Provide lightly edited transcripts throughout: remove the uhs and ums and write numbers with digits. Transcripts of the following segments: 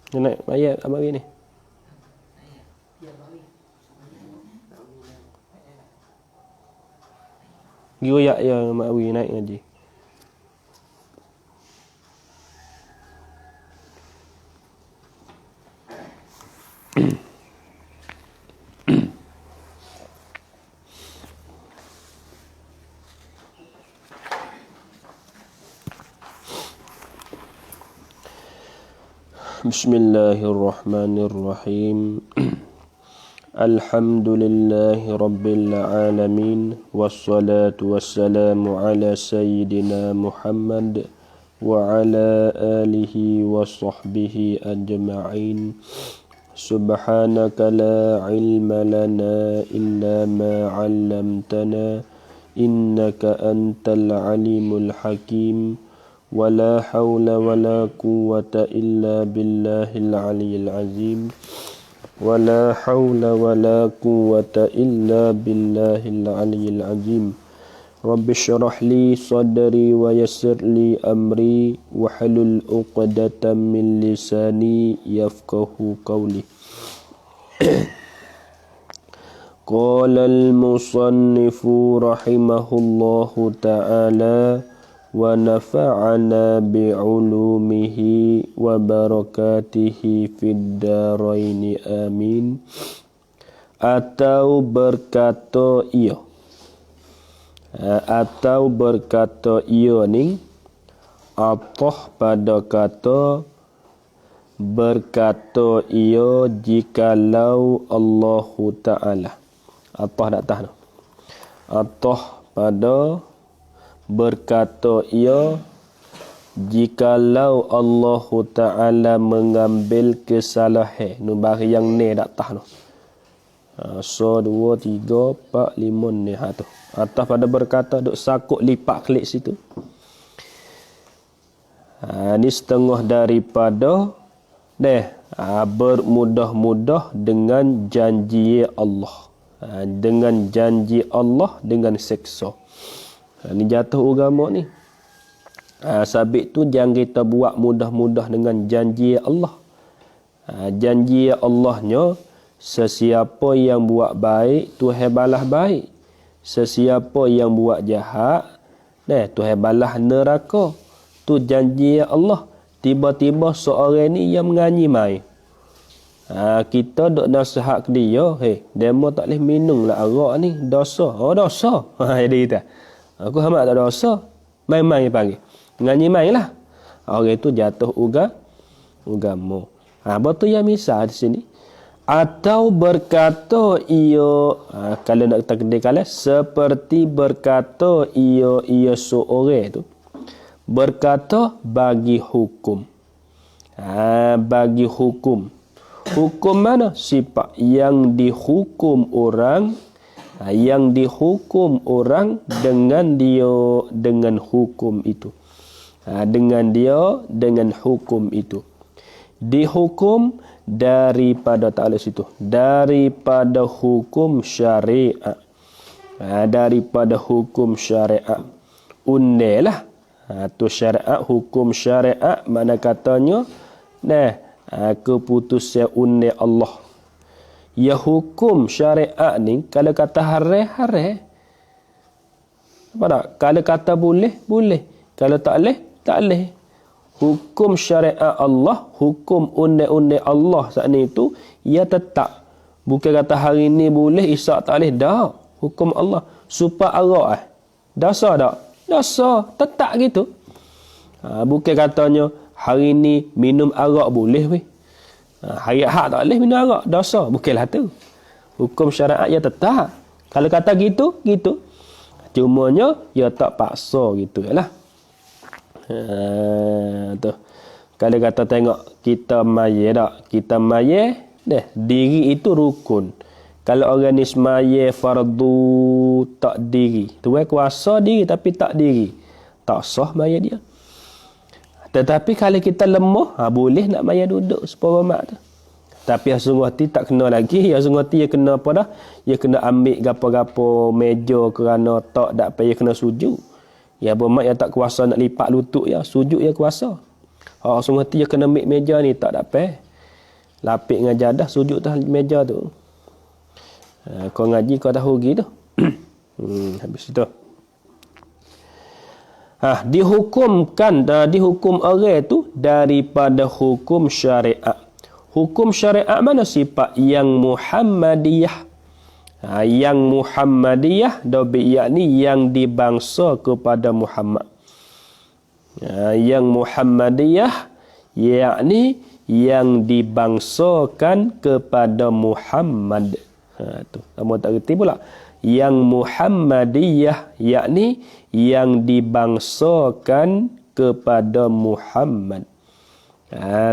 Dia naik mayat abang ni. Gioyak ya Mak Wi naik ngaji. Bismillahirrahmanirrahim. Alhamdulillahi rabbil alamin, wassalatu wassalamu ala sayyidina Muhammad wa ala alihi wa sahbihi ajma'in. Subhanaka la ilma lana illa ma 'allamtana innaka antal alimul hakim. ولا حول ولا قوة إلا بالله العلي العظيم ولا حول ولا قوة إلا بالله العلي العظيم رب اشرح لي صدري ويسر لي أمري واحلل عقدة من لساني يفقه قولي قال المصنف رحمه الله تعالى ونفعنا بعلومه وبركاته في الدارين آمين. Atau berkata ia, atau berkata ia ni atah pada kata berkata ia jikalau Allah Ta'ala. Atah tak tahan. Atah pada berkata ia jikalau Allah Ta'ala mengambil kesalahan. Nu bari yang ni tak tahan. So 2, 3, 4, 5 ni tu. Atas pada berkata duk sakut lipat klik situ. Ni setengah daripada bermudah-mudah dengan janji Allah. Dengan janji Allah dengan seksa. Ni jatuh agama ni. Sabit tu jangan kita buat mudah-mudah dengan janji Allah. Janji Allahnya sesiapa yang buat baik Tuhan balas baik. Sesiapa yang buat jahat Tuhan balas neraka. Tu janji Allah. Tiba-tiba seorang ni yang menganyi mai. Kita duk nasihat ke dia, demo tak boleh minum lah arak ni, dosa. Oh dosa. Jadi kita aku hamat tak dosa. Main-main panggil. Nganyi main lah. Orang itu jatuh agama. Betul yang misal di sini. Atau berkata ia, kalau nak takdir kala, seperti berkata ia seorang itu. Berkata bagi hukum. Bagi hukum. Hukum mana? Sifat yang dihukum orang. Yang dihukum orang dengan dia dengan hukum itu. Dengan dia dengan hukum itu. Dihukum daripada ta'ala situ. Daripada hukum syariat. Daripada hukum syariat. Undelah. Tu syariat, hukum syariat mana katanya keputusan unde Allah. Ya hukum syariat ni kalau kata haram. Apa tak? Kalau kata boleh, boleh. Kalau tak boleh, tak boleh. Hukum syariat Allah, hukum unde-unde Allah saat ni itu, ia tetap. Bukan kata hari ni boleh, esok tak boleh. Dah. Hukum Allah. Supaya arak dosa tak? Dosa. Tetap gitu. Bukan katanya hari ni minum arak boleh weh. Hari hak tak boleh minum arak, dosa. Bukanlah tu. Hukum syariat ia tetap. Kalau kata gitu, gitu. Cumanya ia tak paksa gitu lah. Tu. Kalau kata tengok kita maya tak, kita maya diri itu rukun. Kalau orang ni semaya fardu tak diri, tu kuasa diri tapi tak diri, tak sah maya dia. Tetapi kalau kita lemah, boleh nak maya duduk sepuluh mak tu. Tapi yang sungguh hati tak kena lagi. Yang sungguh hati dia kena apa dah? Dia kena ambil gapo-gapo meja kerana tak payah kena sujud. Ya bermak yang tak kuasa nak lipat lutut ya, sujud ya kuasa. Sungguh hati dia kena ambil meja ni tak payah. Lapik dengan jadah, sujud atas meja tu. Kau ngaji kau tahu gitu. Habis itu. Dihukum orang tu daripada hukum syariat. Hukum syariat mana sifat yang Muhammadiyah. Yang Muhammadiyah yakni yang dibangsa kepada Muhammad. Yang Muhammadiyah yakni yang dibangsakan kepada Muhammad. Tu kamu tak reti pula. Yang Muhammadiyah yakni yang dibangsakan kepada Muhammad.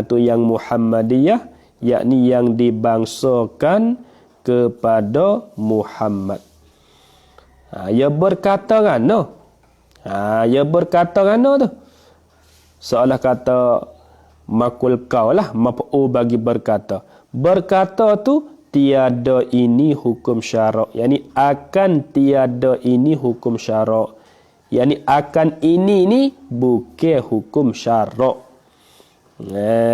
Tu yang Muhammadiyah yakni yang dibangsakan kepada Muhammad. Ya berkata rana. Ya berkata rana tu. Seolah kata makul kau lah, maf'ul bagi berkata. Berkata tu tiada ini hukum syarak. Yani akan tiada ini hukum syarak. Yani akan ini ni bukan hukum syarak.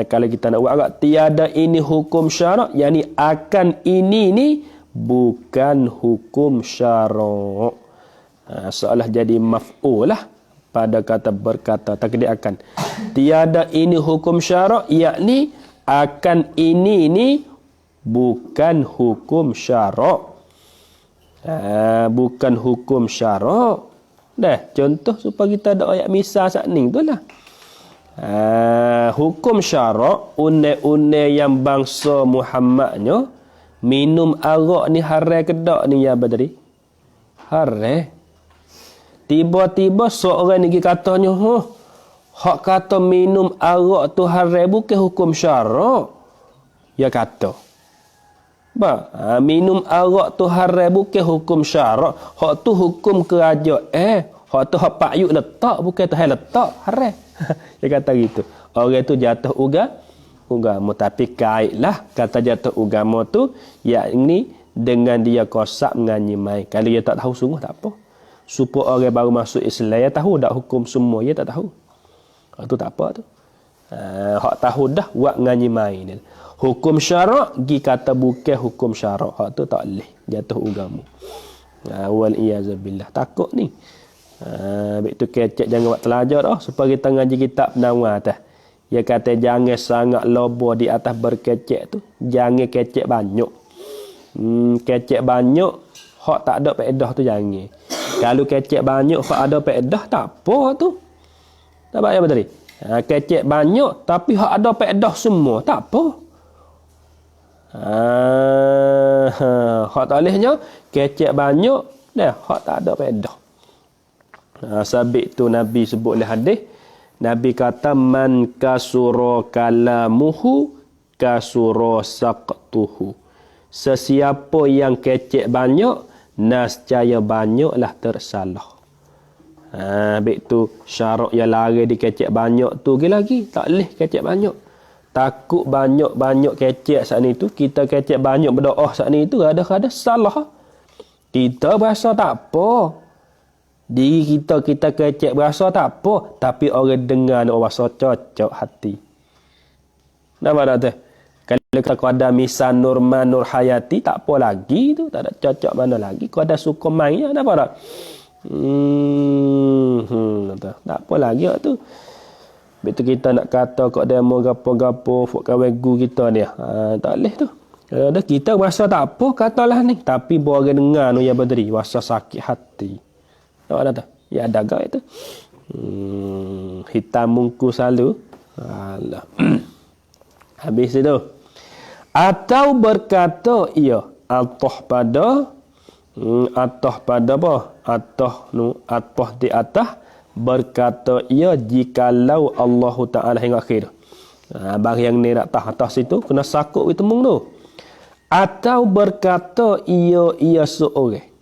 Kalau kita nak buat agak tiada ini hukum syarak, yani akan ini ni bukan hukum syarak. Seolah jadi maf'ul lah pada kata berkata, takdir akan. Tiada ini hukum syarak, yakni akan ini ni bukan hukum syarak. Bukan hukum syarak. Dah, contoh supaya kita ada ayat misal saat ni tu lah. Hukum syarak, une-une yang bangsa Muhammadnya, minum arak ni haram ke tak ni ya Badri? Haram. Tiba-tiba seorang ni katanya, hak kata minum arak tu haram bukan hukum syarak. Ya kata. Minum arak tu haram bukan hukum syarak. Hak tu hukum kerajaan. Hak tu hak pak yuk letak bukan tu hal letak haram. Dia kata gitu. Orang tu jatuh agama, tapi kaitlah kata jatuh agama tu yakni dengan dia kosak menganyimai. Kalau dia tak tahu sungguh tak apa. Supaya orang baru masuk Islam dia tahu dak hukum semua, dia tak tahu. Itu tak apa tu. Hak tahu dah buat nganyimai ni. Hukum syarak gi kata bukan hukum syarak. Hak tu tak boleh jatuh agama. Wal iyazabillah. Takut ni. Begitu kecek jangan buat telajar dah supaya kita ngaji kitab penawar atas. Dia kata jangan sangat lobo di atas berkecek tu. Jangan kecek banyak. Kecek banyak hak tak ada faedah tu jangan. Kalau kecek banyak hak ada faedah tak apa tu. Tak payah betul. Kecek banyak tapi hak ada faedah semua tak apa. Hak tak bolehnya kecek banyak dah hak tak ada faedah. Sabit tu Nabi sebut oleh hadis. Nabi kata man kasura kalamuhu kasura saqtuhu. Sesiapa yang kecek banyak, nascaya banyaklah tersalah. Baik tu syarak yang lari di kecek banyak tu lagi. Tak boleh kecek banyak. Takut banyak-banyak kecek saat ni tu. Kita kecek banyak berdoa saat ni tu. Ada-ada salah. Kita berasa tak apa. Diri kita kecek berasa tak apa. Tapi orang dengar nak berasa cocok hati. Nampak tak tu? Kalau kita ada misal Nurman Nur Hayati, tak apa lagi tu. Tak ada cocok mana lagi. Kau ada suka main, nampak tak? Tak apa lagi tu. Betul kita nak kata kau demo gapo-gapo fuk kawan gu kita ni. Tak boleh tu. Kalau kita rasa tak apa, katalah ni. Tapi orang dengar nu ya badri, rasa sakit hati. Nampak tak? Ya ada gak itu. Hitam mungku selalu. Alah. Habis itu. Atau berkata ia atah pada apa? Atah di atas berkata ia jikalau Allah Taala hingga akhir. Bagi yang ni nak atas situ kena sakut itu mung tu. Atau berkata ia seorang.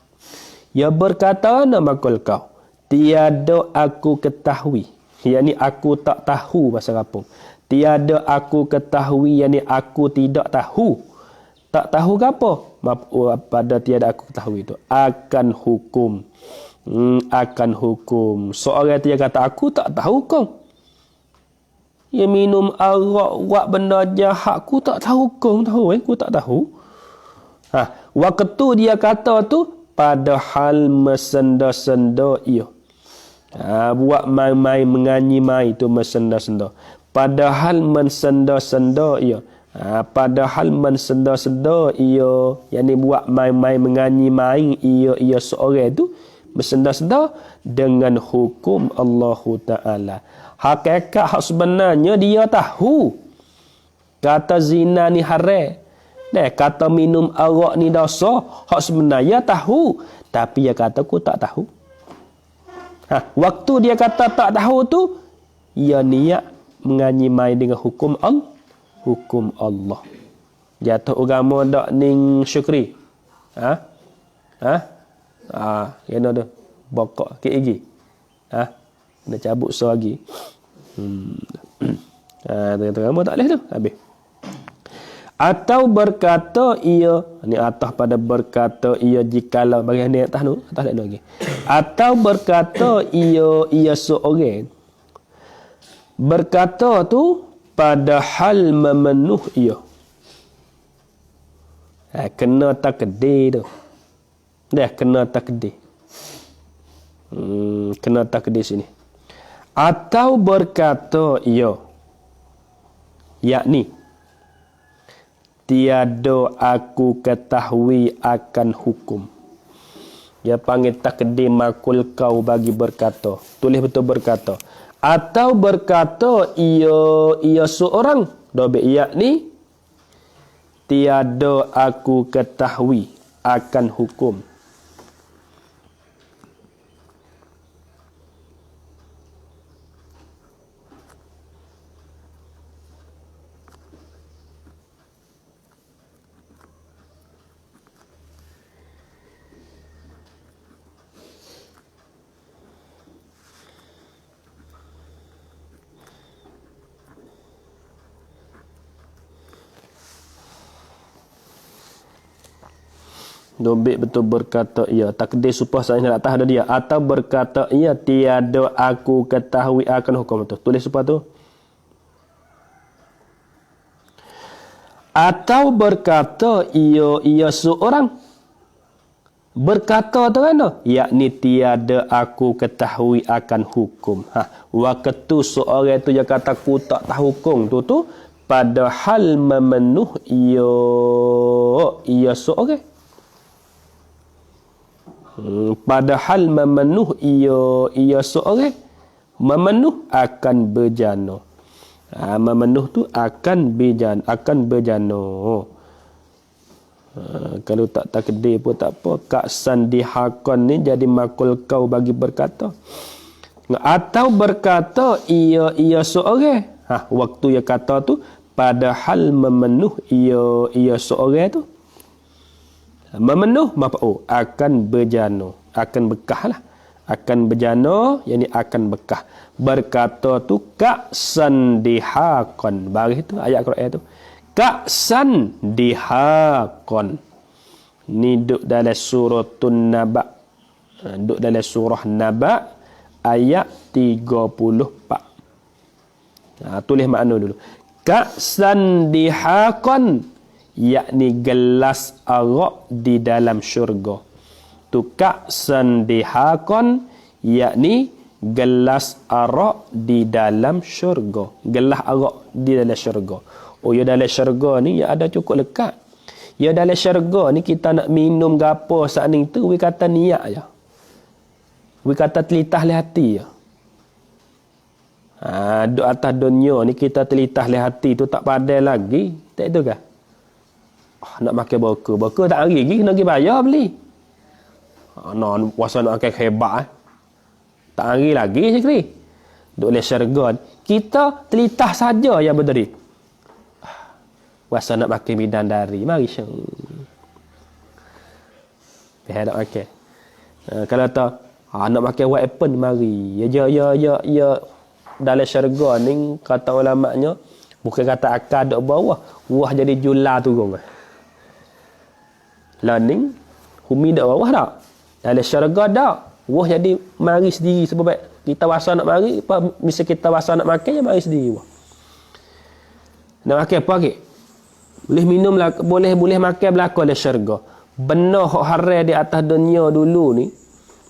Ya berkata nama kau. Tiada aku ketahui. Yani aku tak tahu bahasa Kampung. Tiada aku ketahui, yani aku tidak tahu. Tak tahu ke apa? Pada tiada aku ketahui itu. Akan hukum. Akan hukum. Seorang dia kata, aku tak tahu kau. Ya minum arak, buat benda jahat, ku tak tahu hukum, tahu ku tak tahu. Waktu dia kata tu, padahal mesenda-senda ia. Buat main-main menganyi mai tu mesenda-senda. Padahal mensenda-senda ia. Padahal mensenda-senda ia, yang ni buat main-main menganyi main ia seorang tu mesenda-senda dengan hukum Allah Taala. Hakikat hak sebenarnya dia tahu. Kata zina ni haram. Kata minum arak ni dosa. Hak sebenarnya tahu. Tapi dia kata aku tak tahu. Waktu dia kata tak tahu tu, ia niat menganyimai dengan hukum Allah. Jatuh agama dak ning syukri. Kena tu. Bokok ke gigi. Kena cabut selagi. Agama tak boleh tu. Habis. Atau berkata ia, ni atas pada berkata ia jikalau bagian ni atas tu, atas lagi. Atau berkata ia seorang. Berkata tu padahal memenuh ia. Kena takdir tu. Kena takdir. Kena takdir sini. Atau berkata ia, yakni tiada aku ketahui akan hukum. Dia panggil takdir makul kau bagi berkata. Tulis betul berkata. Atau berkata ia seorang. Dobek yakni tiada aku ketahui akan hukum. Dobek betul berkata ia. Takdir supaya saya atas ada dia. Atau berkata ia tiada aku ketahui akan hukum itu. Tulis supaya tu. Atau berkata ia seorang. Berkata tu kan? Yakni tiada aku ketahui akan hukum. Waktu seorang tu dia kata aku tak tahu hukum tu. Padahal memenuh ia seorang. Padahal memenuh ia seorang. Memenuh akan berjana. Memenuh tu akan berjana. Kalau tak takdir pun tak apa. Kak sandihakon ni jadi makul kau bagi berkata. Atau berkata ia seorang. Waktu ia kata tu padahal memenuh ia seorang tu. Memenuh akan berjana, akan bekah lah, akan berjana, yakni akan bekah. Berkata tu ka'san dihaqan. Baris tu ayat Quran tu. Ka'san dihaqan. Ni duk dalam suratun Naba. Duk dalam surah Naba ayat 34. Tulis makna dulu. Ka'san dihaqan, yakni gelas arak di dalam syurga. Tu ka'san dihaqan, yakni gelas arak di dalam syurga. Gelas arak di dalam syurga. Ya dalam syurga ni ya ada cukup lekat. Ya dalam syurga ni kita nak minum gapo saat ni tu, we kata niat je. We kata telitah le hati je. Duk atas dunia ni kita telitah le hati tu tak padai lagi. Tak itu kah? Nak makan baka tak hari lagi kena pergi bayar beli. Nak puasa nak makan hebat tak hari lagi sekali. Duk le syurga kita telitah saja yang berdiri. Puasa nak makan bidadari mari syur. Nak makan. Kalau tak nak makan white apple mari. Ya dalam syurga ni kata ulamanya bukan kata akad duk bawah, wah jadi jula turun. Learning humi dak bawah dak. Dalam syurga dak. Wah jadi mari sendiri sebab kita wasa nak mari, misal kita wasa nak makan je mari sendiri wah. Nak makan apa lagi? Boleh minum lah, boleh makan belaka dalam syurga. Benar hak haram di atas dunia dulu ni.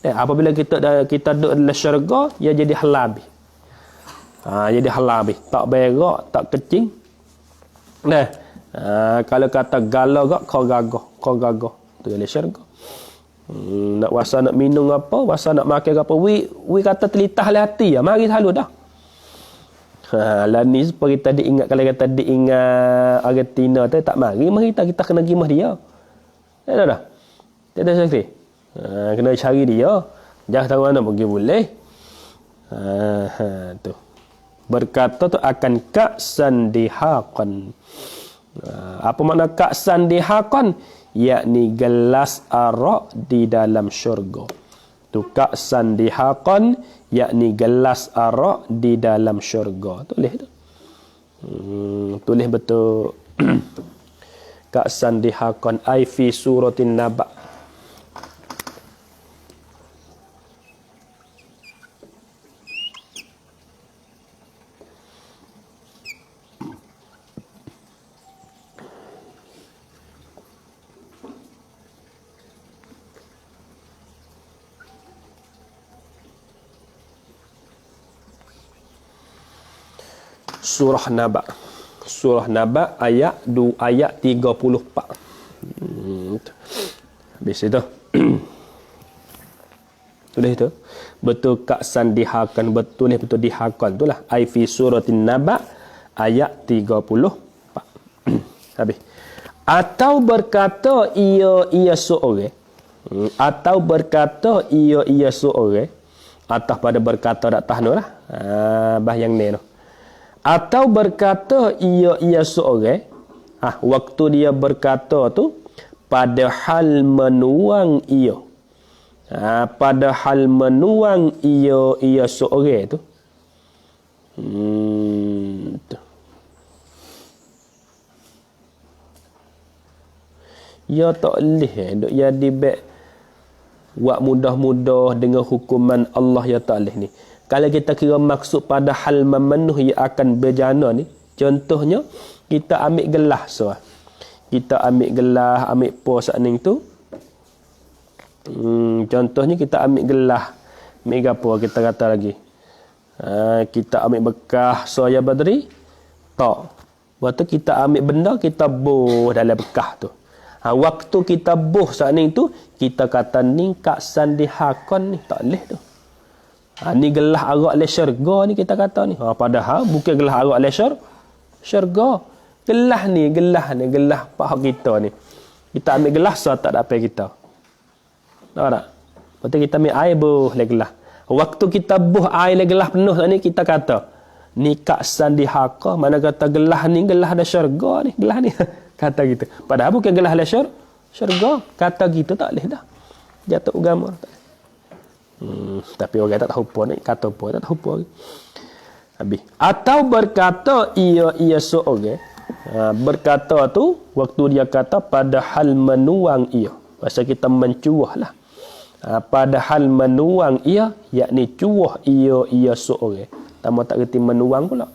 Apabila kita duduk dalam syurga, ia jadi halal. Jadi halal. Tak berak, tak kecing. Kalau kata galau gak, kau gagah. Tu dalam syurga. Nak wasa nak minum apa, wasa nak makan apa, we kata telitah le hati mari selalu dah. Lah ni seperti tadi ingat, kalau kata diingat Argentina tu tak mari kita kena gimah dia. Dah. Tak ada sakit. Kena cari dia. Jangan tahu mana pergi boleh. Tu. Berkata tu akan ka'san dihaqan. Apa makna ka'san dihaqan? Yakni gelas arak di dalam syurga. Tu ka'san dihaqan, yakni gelas arak di dalam syurga. Tulis tu. Tulis betul. Ka'san dihaqan ai fi suratin naba. Surah Naba ayat 34. Habis itu. Tulis itu. Betul ka'san dihakan, betul dihakan itulah. Ai fi suratin Naba ayat 34. Habis. Atau berkata ia seorang. Atau berkata ia seorang. Atau pada berkata tak tahan lah. Bah yang ni noh. Atau berkata ia seorang, waktu dia berkata tu padahal menuang ia, padahal menuang ia seorang tu, ya tak boleh duk jadi baik buat mudah-mudah dengan hukuman Allah, ya tak boleh ni. Kalau kita kira maksud pada hal memenuh ia akan berjana ni, contohnya kita ambil gelas so. Kita ambil gelas, ambil pos ni tu. Contohnya kita ambil gelas, ambil apa kita kata lagi. Kita ambil bekas soya badri, tak. Waktu kita ambil benda, kita buh dalam bekas tu. Waktu kita buh saat ni tu, kita kata ni ka'san dihaqan ni, tak boleh tu. Ni gelas arak le syurga ni kita kata ni. Padahal bukan gelas arak le syurga. Gelas pak kita ni. Kita ambil gelas so tak ada apa kita. Tahu tak? Lepas kita ambil air buh le gelas. Waktu kita buh air le gelas penuh ni kita kata ni ka'san dihaqa, mana kata gelas ni gelas ada syurga ni, gelas ni. Kata gitu. Padahal bukan gelas le syurga. Kata gitu tak boleh dah. Jatuh agama tak. Tapi orang tak tahu apa ni, kata apa tak tahu apa. Habis. Atau berkata ia seorang. Berkata tu waktu dia kata padahal menuang ia. Pasal kita mencuah lah. Padahal menuang ia, yakni cuah ia seorang. Tama tak reti menuang pula.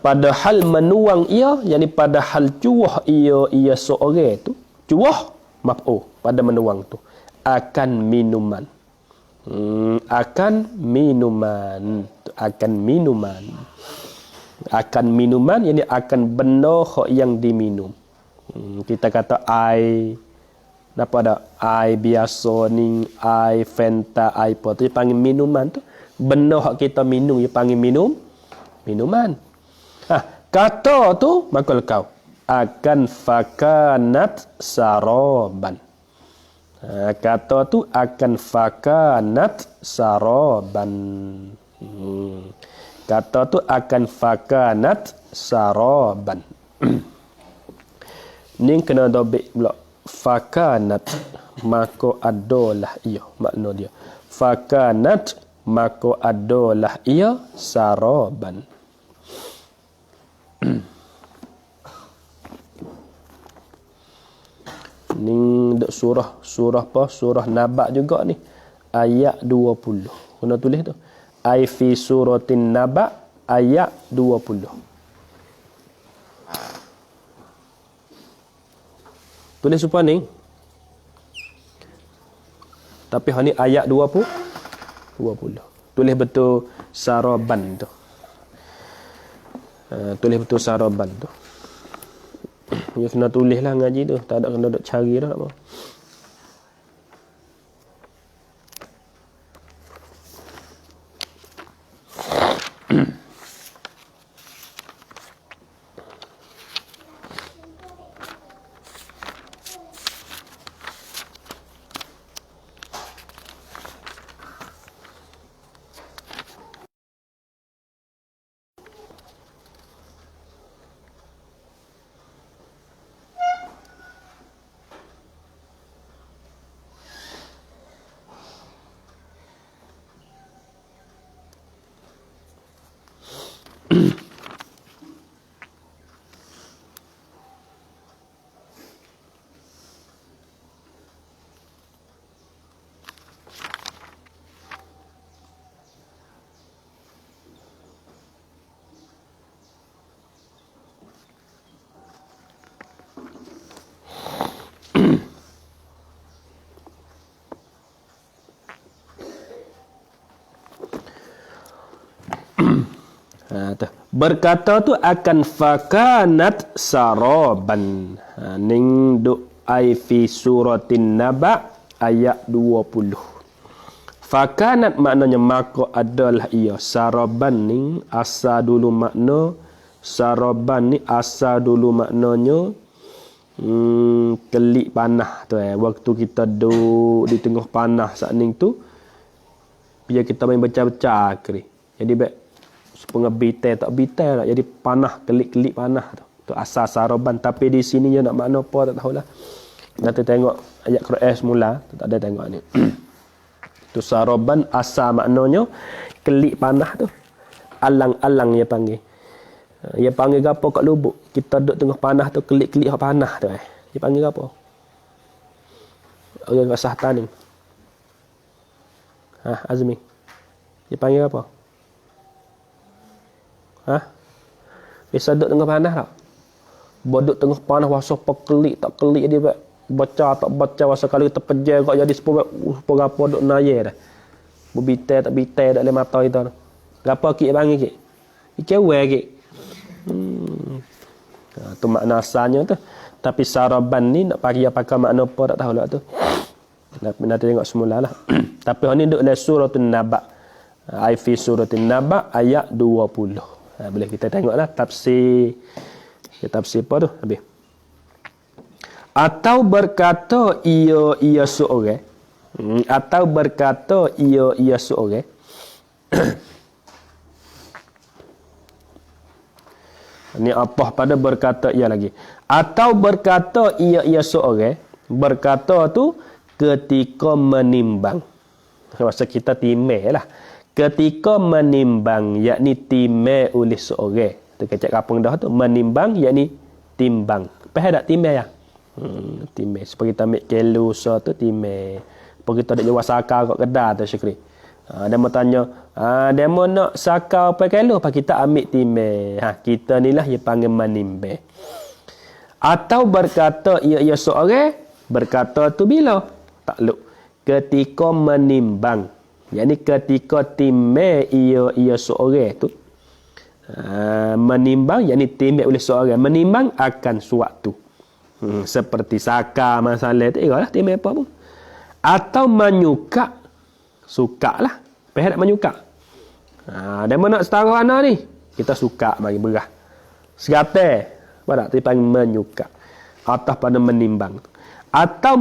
Padahal menuang ia, yakni padahal cuah ia seorang tu. Cuah maf'ul pada menuang tu. Akan minuman. Akan minuman. Ini akan benda yang diminum. Kita kata air. Apa ada? Air biasa ni, air Fanta, air apa tu. Dia panggil minuman tu. Benda yang kita minum, dia panggil minuman. Kata tu, maka kau. Akan fakanat saraban. Kata tu akan fakanat saraban. Kata tu akan fakanat saraban. Ni kena dobek pula. Fakanat maka adalah ia, makna dia. Fakanat maka adalah ia saraban. Ni surah apa? Surah Naba juga ni. Ayat 20. Kena tulis tu. Ai fi suratin Naba ayat 20. Tulis supaya ni. Tapi ni ayat 20. Tulis betul saraban tu. Tulis betul saraban tu. Ya kena tulis lah ngaji tu. Tak ada kena duk cari dah apa. Berkata tu akan fakanat saraban. Ning do ai fi suratin naba ayat 20. Fakanat maknanya maka adalah ia. Saraban ni asal dulu makna. Saraban ni asal dulu maknanya kelik panah tu Waktu kita duduk di tengah panah saat ni tu, biar kita main baca-baca kiri. Jadi baik setengah bitai tak bitai lah. Jadi panah, kelik-kelik panah tu. Tu asal saraban. Tapi di sini dia nak makna apa tak tahulah. Nanti tengok ayat Quran semula. Tak ada tengok ni. Tu saraban asal maknanya kelik panah tu. Alang-alang dia panggil. Dia panggil apa kat lubuk. Kita duduk tengah panah tu, kelik-kelik panah tu. Dia panggil apa? Orang kat Sahtan ni. Azmi. Dia panggil apa? Biasa duduk tengah panah tak? Duduk tengah panah wasa pekelik tak kelik dia baca tak baca wasa kali terpejar kau jadi sepuluh apa duk naya dah. Berbitai tak bitai dak le mata kita. Gapo kik panggil kik? Ikewe kik. Tu makna asalnya tu. Tapi saraban ni nak pakai makna apa tak tahu lah tu. Nanti tengok semulalah. Tapi ni duk le suratul naba. Ai fi suratul naba ayat 20. Boleh kita tengoklah tafsir. Tafsir apa tu? Habis. Atau berkata ia seorang. Atau berkata ia seorang. Ini apa pada berkata ia lagi. Atau berkata ia seorang. Berkata tu ketika menimbang. Masa kita timai lah. Ketika menimbang, yakni timai oleh seorang. Tu kecak kapung dah tu. Menimbang, yakni timbang. Faham tak timai ya? Timai. Seperti kita ambil kilo so tu timai. Seperti kita ada jual sakar kat kedai tu Syukri. Dia mau tanya, dia mau nak sakar apa kilo? Apa kita ambil timai. Kita ni lah yang panggil menimbang. Atau berkata ia seorang. Berkata tu bila? Takluk. Ketika menimbang. Yakni ketika timai ia seorang tu menimbang, yakni timai oleh seorang menimbang akan suatu seperti saka masalah tu lah timai apa pun. Atau menyuka, suka lah. Faham tak menyuka? Dia nak setara anak ni, kita suka bagi berah segate apa tak dipanggil menyuka. Atau pada menimbang. Atau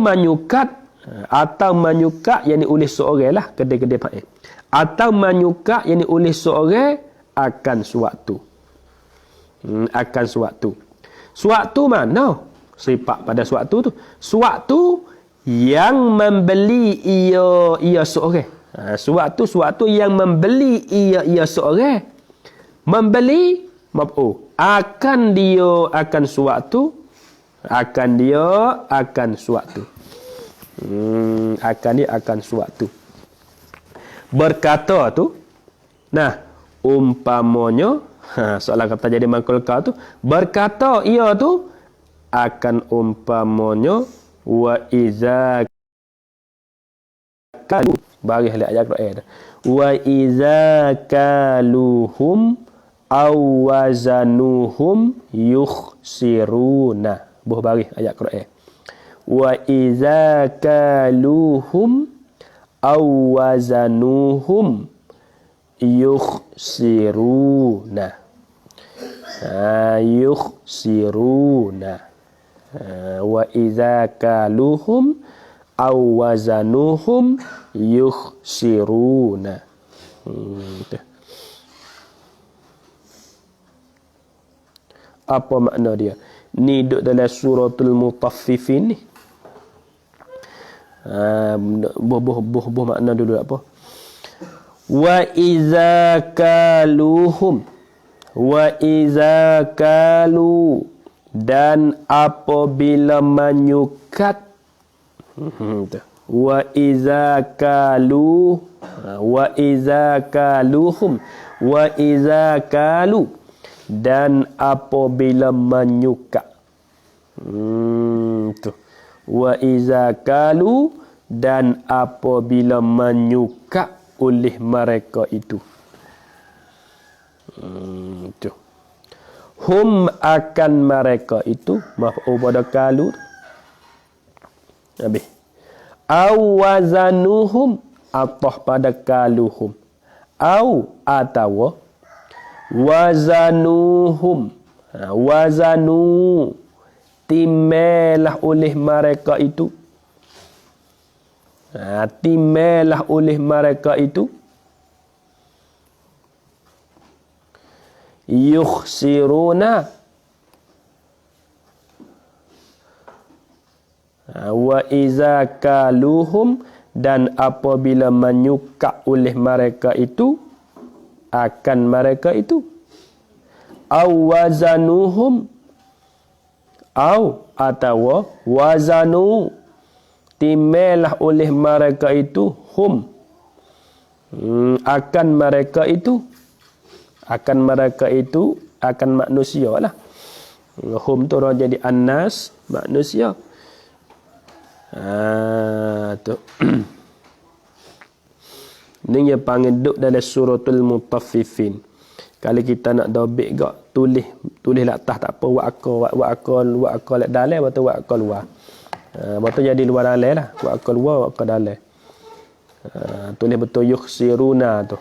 menyuka yakni oleh seorang lah kedai-kedai pakai. Atau menyuka yakni oleh seorang akan suatu. Akan suatu. Suatu mana? Sifat pada suatu tu. Suatu yang membeli ia seorang. Suatu yang membeli ia seorang. Membeli akan dia akan suatu. Akan dia akan suatu. Akan suatu. Berkata tu, nah, umpamanya, soalan kata jadi mangkul kau tu, berkata ia tu akan umpamanya wa iza kalu bagi hal ayat Quran wa iza kaluhum aw wazanuhum yukhsiruna buh bagi ayat Quran wa iza kaluhum aw wazanuhum yukhsiruna yukhsiruna wa iza kaluhum aw wazanuhum yukhsiruna. Apa makna dia? Ni duduk dalam suratul Mutaffifin ni. Buh makna dulu apa? Wa iza kaluhum wa iza kalu dan apabila menyukat wa iza kalu wa iza kaluhum wa iza kalu dan apabila menyukat wa iza kalu dan apabila menyukat oleh mereka itu hum akan mereka itu maf'ul pada kalu habis awazanuhum atah pada kaluhum atau wazanuhum wazanu timelah oleh mereka itu timelah oleh mereka itu yukhsiruna wa iza kaluhum dan apabila menyukat oleh mereka itu akan mereka itu awazanuhum atau wazanu timelah oleh mereka itu hum akan mereka itu akan manusia lah. Hum tu orang jadi annas manusia. Tu. Ni yang panggil duk dalam suratul Mutaffifin. Kalau kita nak dobik gak tulis lah atas tak apa wa akal dalam atau wa akal luar. Betul jadi luar dalam lah. Wa akal luar wa akal dalam. Tulis betul yukhsiruna tu.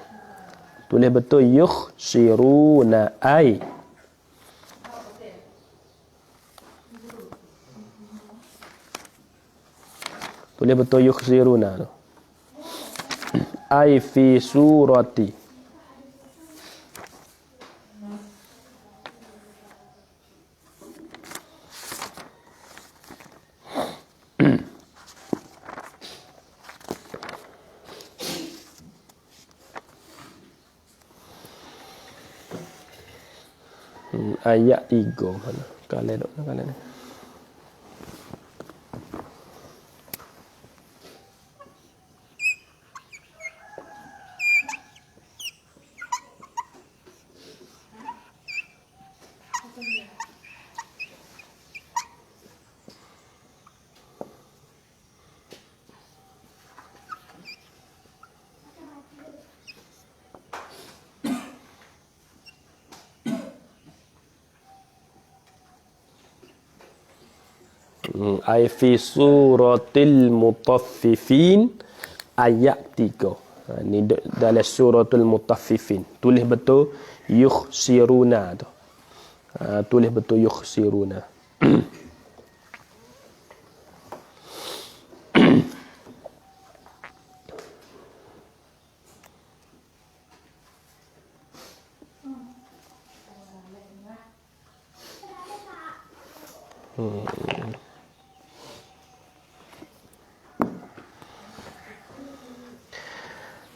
Tulis betul yukhsiruna ai. Tulis betul yukhsiruna tu. Ai fi surati. Ayat 3 mana? Kalian dok kalian. Ai fi suratil Mutaffifin ayat 3. Ni dalam suratul Mutaffifin. Tulis betul yukhsiruna tu. Tulis betul yukhsiruna.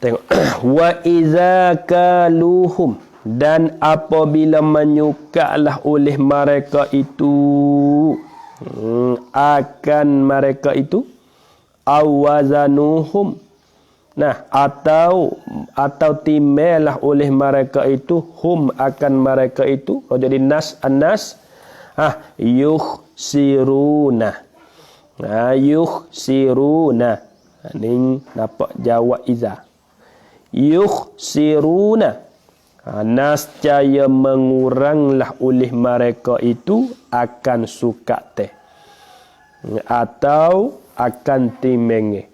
Tengok. Wa iza kaluhum dan apabila menyukatlah oleh mereka itu akan mereka itu awazanuhum atau timelah oleh mereka itu hum akan mereka itu jadi nas annas Yukhsiruna. Yukhsiruna. Ni dapat jawab iza. Yukhsiruna. Nascaya menguranglah oleh mereka itu akan suka teh atau akan timenge.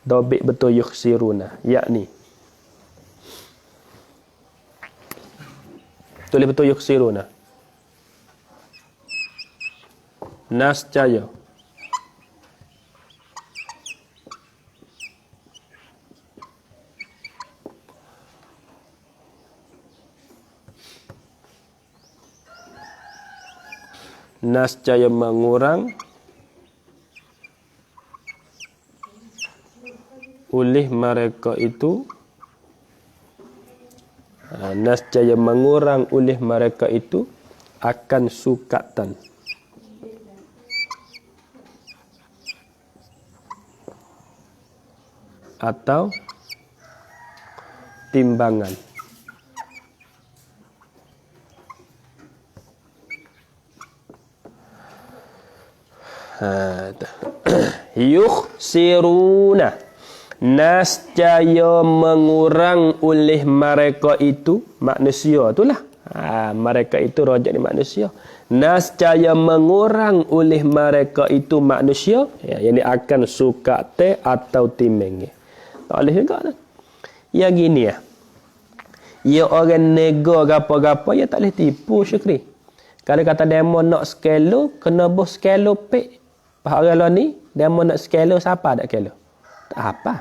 Dobik betul yukhsiruna, yakni tulis betul yukhsiruna. Nascaya nascaya mengurang oleh mereka itu nascaya mengurang oleh mereka itu akan sukatan atau timbangan. Yukhsiruna. Nascaya mengurang oleh mereka itu manusia itulah. Mereka itu rojak di manusia. Nascaya mengurang oleh mereka itu manusia, yang akan suka teh atau timeng. Tak boleh juga tu. Ya gini ya. Ya orang nego gapo-gapo ya tak boleh tipu Syukri. Kalau kata demo nak skelo, kena bos skelo pek. Pak orang lah ni, demo nak skelo siapa tak kelo? Tak apa.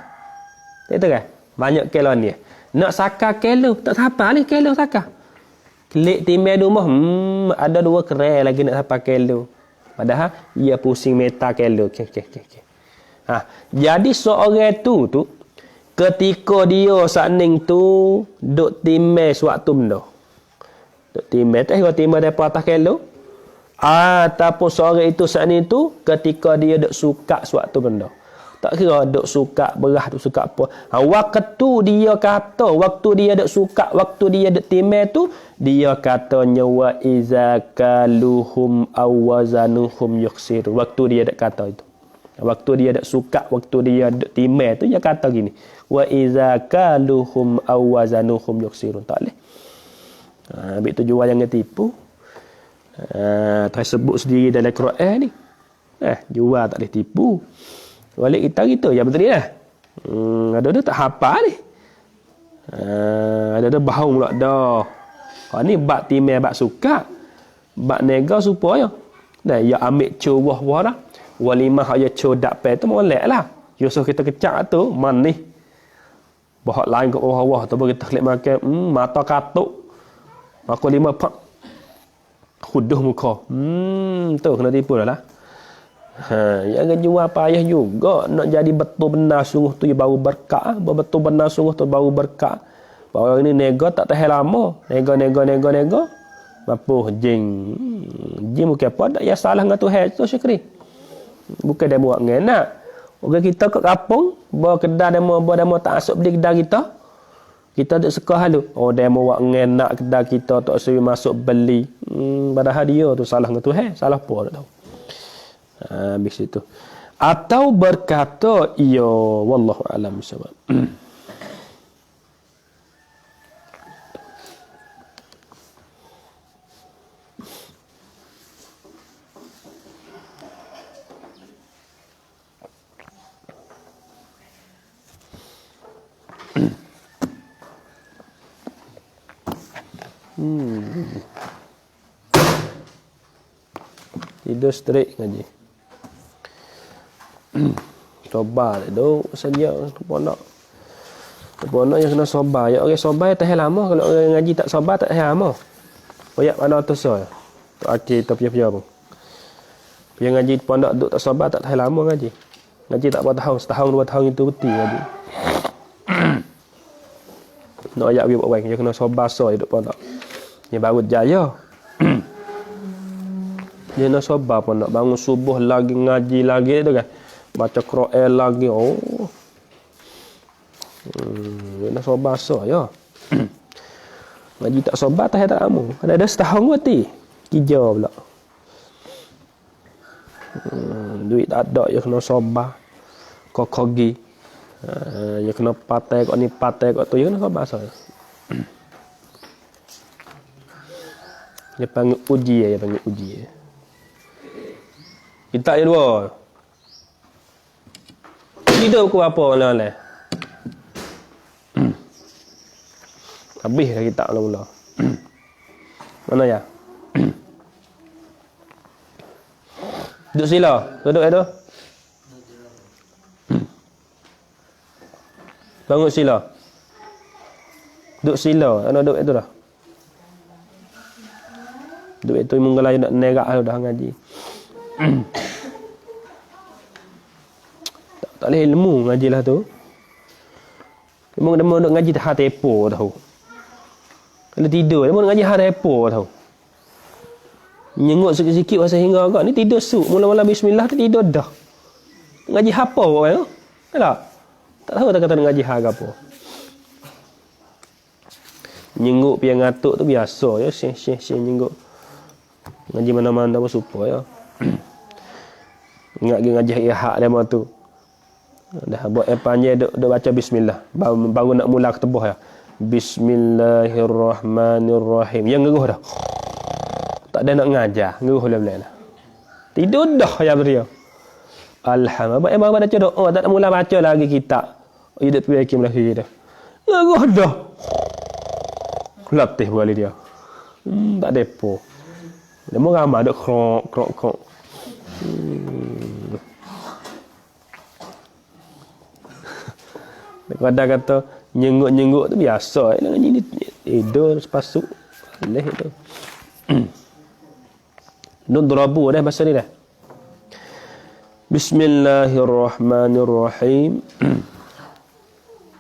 Tak tahu kan? Banyak kelo ni. Nak saka kelo, tak siapa ni kelo saka. Klik timai di rumah, ada 2 kerai lagi nak siapa kelo. Padahal ia pusing meta kelo. Jadi seorang tu ketika dia sakning tu duk timai sewaktu benda. Duk timai tak kira timai depa atas kelo. Ataupun seorang itu sakning tu ketika dia duk suka sewaktu benda. Tak kira duk suka berah, duk suka apa. Waktu dia kata, waktu dia duk suka, waktu dia duk timai tu, dia katanya wa iza kaluhum awazanuhum yukhsiru. Waktu dia duk kata itu. Waktu dia duk suka, waktu dia duk timai tu, dia kata gini. Wa iza kaluhum awazanuhum yukhsiru. Tak boleh. Ambil tu jual jangan tipu. Tersebut sendiri dalam Quran ni. Jual tak boleh tipu. Balik kita gitu ya betul ya. Ada tak hafal ni. Ada bahung pula dah. Ni bab timai bab suka. Bab nega supaya. Dan ya ambil cuwah dah. Walimah ya codak pe tu molek lah. Yusuf kita kecak tu man ni. Bahak lain kat bawah-bawah tu kita klik makan mata katuk. Aku 5 pak. Khuduh muka. Tu kena tipu dah lah. Jangan jual payah juga. Nak jadi betul benar sungguh tu baru berkah. Betul benar sungguh tu baru berkah. Baru ini nego tak tahan lama. Nego. Mapuh jing. Jing bukan apa. Tak ya salah dengan Tuhan tu Syukri. Bukan dia buat ngenak. Orang kita kat kampung. Bawa kedai demo tak masuk beli kedai kita. Kita tak suka halu. Dia buat ngenak kedai kita. Tak suruh masuk beli. Padahal dia tu salah dengan Tuhan. Salah apa tak tahu. Habis itu. Atau berkata iya wallahu alam bisawab. Tidur straight ngaji. Sobar tu saja pondok. Pondok yang kena sobar. Ya orang sobar tahan lama. Kalau orang ngaji tak sobar tak tahan lama. Oyak mana tu so. Tu akhir tu pia-pia pun. Yang ngaji pondok duk tak sobar tak tahan lama ngaji. Ngaji tak berapa tahun, setahun 2 tahun itu betul ngaji. Nak ayak pergi buat orang dia kena sobar so hidup pondok. Dia baru jaya. Dia nak sobar pondok bangun subuh lagi ngaji lagi tu kan. Baca Quran lagi. Dia nak sobar so ya. Ngaji tak sobar tak ada amu. Ada setahun mati. Hijau pula. Duit tak ada, dia kena sabar. Kokogi. Dia kena patai kat ni, patai kat tu. Dia kena sabar saja. Dia panggil uji. Dia panggil uji. Kita yang dua. Tidur pukul apa malam-malam? Habis dah kita mula-mula. Mana ya? Duduk sila. Duduk itu. Bangun sila. Duduk sila. Ana duduk itu dah. Duduk itu menggalai nak nerak dah ngaji. Tak boleh ilmu ngajilah tu. Memang dia nak ngaji tak tepo tahu. Kalau tidur dia nak ngaji hal tepo tahu. Nyenguk sikit-sikit masa hingga agak ni tidur suk. Mula-mula bismillah tu tidur dah. Ngaji apa orang tu? Tak? Tak tahu tak kata ngaji hal apa. Nyenguk piang ngatuk tu biasa ya, syeh nyenguk. Ngaji mana-mana pun supaya ya. Ingat ngaji hak dia tu. Dah buat yang panjang duk baca bismillah. Baru nak mula ketebah ya. Bismillahirrahmanirrahim. Yang ngeruh dah. Tak ada nak ngajar, ngeruh belah-belah. Tidur dah ya dia. Alhamdulillah. Emang baca doa, tak nak mula baca lagi kitab. Hidup pergi lagi dah. Ngeruh dah. Latih balik dia. Tak depo. Dia mau ramai duk krok. Kadang kata nyenguk tu biasa. Ini tidur sepasuk. Boleh itu. Nun darabu dah bahasa ni dah. Bismillahirrahmanirrahim.